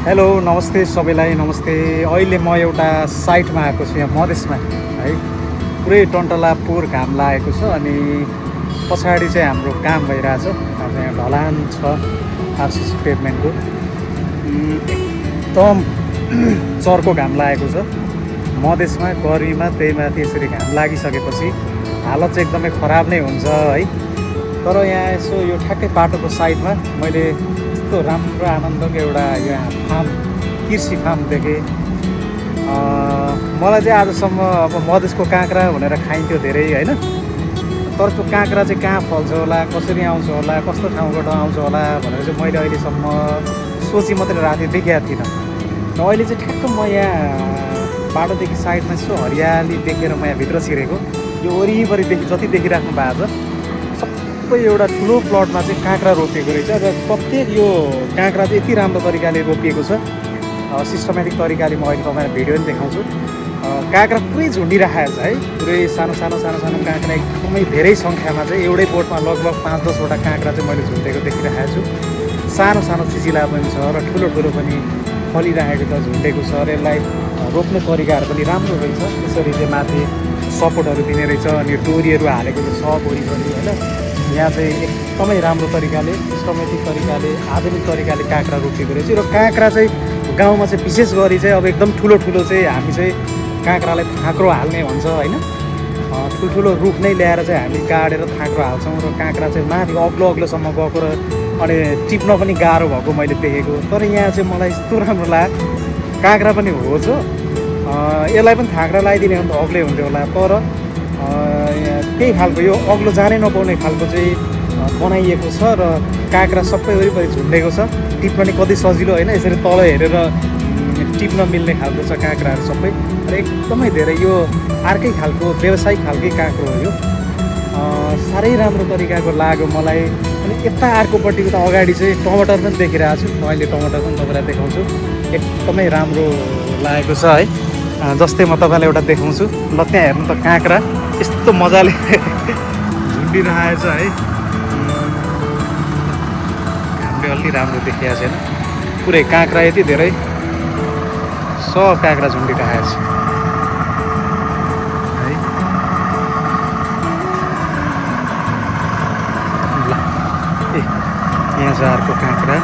Hello नमस्ते सबैलाई नमस्ते। अहिले म एउटा साइटमा आएको छु यहाँ मधेसमा है। पुरै टन्टला पोहोर घाम लागेको छ अनि पछाडि चाहिँ हाम्रो काम भइरहेछ। हाम्रो यहाँ ढलान छ आरसिसी पेभमेन्टको, एकदम चर्को घाम लागेको छ मधेसमा गर्मीमा। त्यही माथि यसरी घाम लागिसकेपछि हालत चाहिँ एकदमै खराब नै हुन्छ है। तर यहाँ यसो यो ठ्याक्कै बाटोको साइडमा मैले यस्तो राम्रो आनन्दको एउटा यहाँ फार्म, कृषि फार्म देखेँ। मलाई चाहिँ आजसम्म अब मधेसको काँक्रा भनेर खाइन्थ्यो धेरै होइन, तर त्यो काँक्रा चाहिँ कहाँ फल्छ होला, कसरी आउँछ होला, कस्तो ठाउँबाट आउँछ होला भनेर चाहिँ मैले अहिलेसम्म सोची मात्रै राति देखेको थिइनँ। र अहिले चाहिँ ठ्याक्क म यहाँ बाटोदेखि साइडमा यसो हरियाली देखेर म यहाँ भित्र छिरेको। यो वरिपरिदेखि जति देखिराख्नु भएको छ सबै एउटा ठुलो प्लटमा चाहिँ काँक्रा रोपिएको रहेछ। र प्रत्येक यो काँक्रा चाहिँ यति राम्रो तरिकाले रोपिएको छ, सिस्टमेटिक तरिकाले। म अहिले तपाईँलाई भिडियो पनि देखाउँछु। काँक्रा पुरै झुन्डिरहेको छ है, पुरै सानो सानो सानो सानो काँक्रा एकदमै धेरै सङ्ख्यामा चाहिँ एउटै बोटमा लगभग 5-10वटा काँक्रा चाहिँ मैले झुन्डेको देखिरहेको छु। सानो सानो चिचिला पनि छ र ठुलो ठुलो पनि फलिरहेको छ, झुन्डेको छ। र यसलाई रोप्ने तरिकाहरू पनि राम्रो रहेछ। त्यसरी चाहिँ माथि सपोर्टहरू दिने रहेछ अनि डोरीहरू हालेको छ सब वरिपरि होइन। यहाँ चाहिँ एकदमै राम्रो तरिकाले, सिस्टमेटिक तरिकाले, आधुनिक तरिकाले काँक्रा रोपेको रहेछ। र काँक्रा चाहिँ गाउँमा चाहिँ विशेष गरी चाहिँ अब एकदम ठुलो ठुलो चाहिँ हामी चाहिँ काँक्रालाई थाँक्रो हाल्ने भन्छ होइन। ठुल्ठुलो रुख नै ल्याएर चाहिँ हामी गाडेर थाँक्रो हाल्छौँ र काँक्रा चाहिँ माथि अग्लो अग्लोसम्म गएको र अनि टिप्न पनि गाह्रो भएको मैले देखेको। तर यहाँ चाहिँ मलाई यस्तो राम्रो लाग्यो, काँक्रा पनि हो छ, यसलाई पनि थाँक्रा लगाइदिने भने त अग्लै हुन्थ्यो होला। तर त्यही खालको यो अग्लो जानै नपाउने खालको चाहिँ बनाइएको छ र काँक्रा सबै वरिपरि झुन्डेको छ। टिप्न पनि कति सजिलो होइन, यसरी तल हेरेर टिप्न मिल्ने खालको छ काँक्राहरू सबै। र एकदमै धेरै यो अर्कै खालको व्यावसायिक खालकै काँक्रो हो यो। साह्रै राम्रो तरिकाको लाग्यो मलाई। अनि यता अर्कोपट्टिको त अगाडि चाहिँ टमाटर पनि देखिरहेको छु। म अहिले टमाटर पनि तपाईँलाई देखाउँछु। एकदमै राम्रो लागेको छ है। जस्तै म तपाईँलाई एउटा देखाउँछु ल, त्यहाँ हेर्नु त काँक्रा यस्तो मजाले झुन्डिरहेछ है। हामीले अलि राम्रो देखिएको छैन, पुरै काँक्रा यति धेरै सब काँक्रा झुन्डिरहेको छ है। ल यहाँ छ अर्को काँक्रा,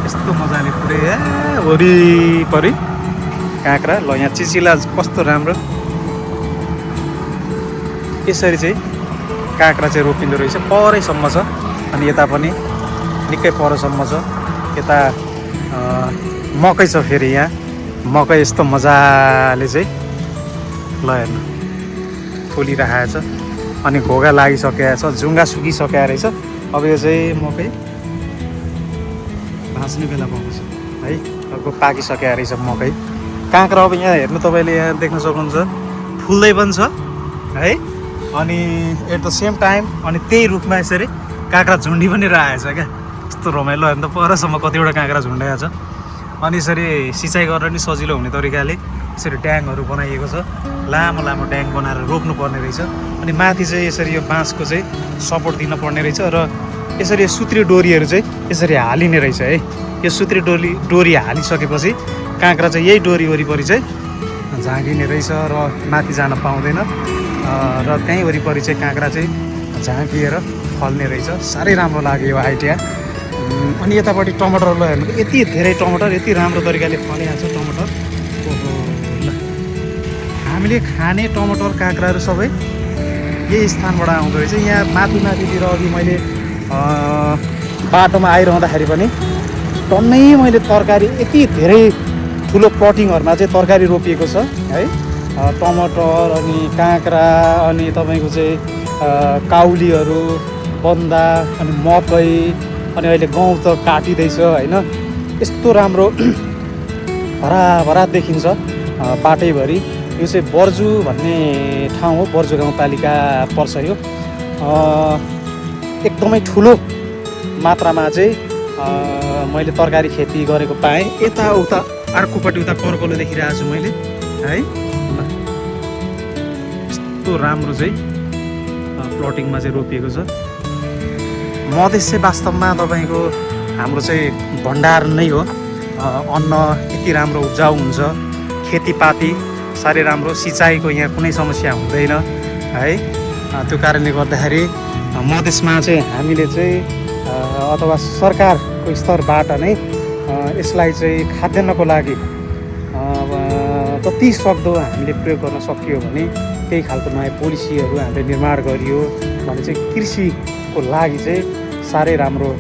यस्तो मजाले पुरै वरिपरि काँक्रा। ल यहाँ चिचिला कस्तो राम्रो, यसरी चाहिँ काँक्रा चाहिँ रोपिँदो रहेछ। परैसम्म छ अनि यता पनि निकै परसम्म छ। यता मकै छ, फेरि यहाँ मकै यस्तो मजाले चाहिँ ल हेर्नु फुलिरहेको छ अनि घोगा लागिसकेको छ, झुङ्गा सुकिसकेको रहेछ। अब यो चाहिँ मकै भाँच्ने बेला भएको छ है। अब पाकिसकेको रहेछ मकै। काँक्रा अब यहाँ हेर्नु तपाईँले, यहाँ देख्न सक्नुहुन्छ फुल्दै पनि छ है। अनि एट द सेम टाइम अनि त्यही रुखमा यसरी काँक्रा झुन्डी पनि रहेछ क्या। यस्तो रमाइलो हेर्नु त, परसम्म कतिवटा काँक्रा झुन्डाएको छ। अनि यसरी सिँचाइ गरेर नि सजिलो हुने तरिकाले यसरी ड्याङहरू बनाइएको छ, लामो लामो ड्याङ बनाएर रोप्नु पर्ने रहेछ। अनि माथि चाहिँ यसरी यो बाँसको चाहिँ सपोर्ट दिन पर्ने रहेछ। र यसरी सुत्री डोरीहरू चाहिँ यसरी हालिने रहेछ है। यो सुत्री डोरी हालिसकेपछि काँक्रा चाहिँ यही डोरी वरिपरि चाहिँ झाँगिने रहेछ र माथि जान पाउँदैन। र त्यहीँ वरिपरि चाहिँ काँक्रा चाहिँ झाँकिएर फल्ने रहेछ। साह्रै राम्रो लाग्यो यो आइडिया। अनि यतापट्टि टमाटरलाई हेर्नु, यति धेरै टमाटर, यति राम्रो तरिकाले फलिरहेको छ टमाटर। ओहो ल, हामीले खाने टमाटर काँक्राहरू सबै यही स्थानबाट आउँदो रहेछ। यहाँ माथि माथितिर अघि मैले बाटोमा आइरहँदाखेरि पनि टन्नै मैले तरकारी, यति धेरै ठुलो प्लटिङहरूमा चाहिँ तरकारी रोपिएको छ है। टमाटर अनि काँक्रा अनि तपाईँको चाहिँ काउलीहरू, बन्दा अनि मकै अनि अहिले गहुँ त काटिँदैछ होइन। यस्तो राम्रो हराभरा देखिन्छ बाटैभरि। यो चाहिँ बर्जु भन्ने ठाउँ हो, बर्जु गाउँपालिका पर्छ यो। एकदमै ठुलो मात्रामा चाहिँ मैले तरकारी खेती गरेको पाएँ। यताउता अर्कोपट्टि उता पर्कोलो देखिरहेको छु मैले है। यस्तो राम्रो चाहिँ प्लटिङमा चाहिँ रोपिएको छ। मधेस चाहिँ वास्तवमा तपाईँको हाम्रो चाहिँ भण्डार नै हो। अन्न यति राम्रो उब्जाउ हुन्छ, खेतीपाती साह्रै राम्रो, सिँचाइको यहाँ कुनै समस्या हुँदैन है। त्यो कारणले गर्दाखेरि मधेसमा चाहिँ हामीले चाहिँ अथवा सरकारको स्तरबाट नै यसलाई चाहिँ खाद्यान्नको लागि जति सक्दो हामीले प्रयोग गर्न सकियो भने त्यही खालको नयाँ पोलिसीहरू हामीले निर्माण गरियो भने चाहिँ कृषिको लागि चाहिँ साह्रै राम्रो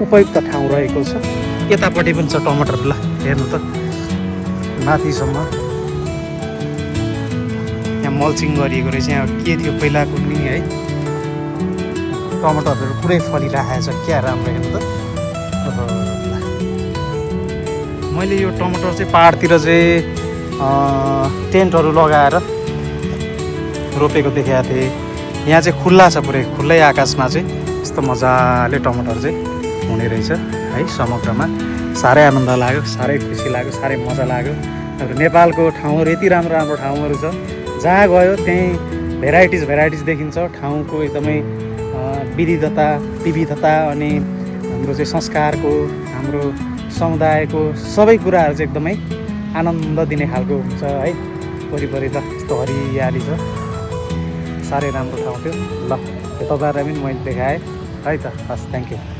उपयुक्त ठाउँ रहेको छ। यतापट्टि पनि छ टमाटर, ल हेर्नु त माथिसम्म यहाँ मल्चिङ गरिएको रहेछ। यहाँ के थियो पहिलाको नि है, टमाटरहरू पुरै फलिरहेको छ, क्या राम्रो हेर्नु त। मैले यो टमाटर चाहिँ पाहाडतिर चाहिँ टेन्टहरू लगाएर रोपेको देखेको थिएँ। यहाँ चाहिँ खुल्ला छ, पुरै खुल्लै आकाशमा चाहिँ यस्तो मजाले टमाटर चाहिँ हुने रहेछ है। समग्रमा साह्रै आनन्द लाग्यो, साह्रै खुसी लाग्यो, साह्रै मजा लाग्यो। नेपालको ठाउँहरू यति राम्रो राम्रो ठाउँहरू छ, जहाँ गयो त्यहीँ भेराइटिज देखिन्छ। ठाउँको एकदमै विविधता अनि हाम्रो चाहिँ संस्कारको, हाम्रो समुदायको सबै कुराहरू चाहिँ एकदमै आनन्द दिने खालको हुन्छ है। वरिपरि त यस्तो हरियाली छ, साह्रै राम्रो ठाउँ थियो। ल, यो तपाईँहरूलाई पनि मैले देखाएँ है त। हस्, थ्याङ्क यू।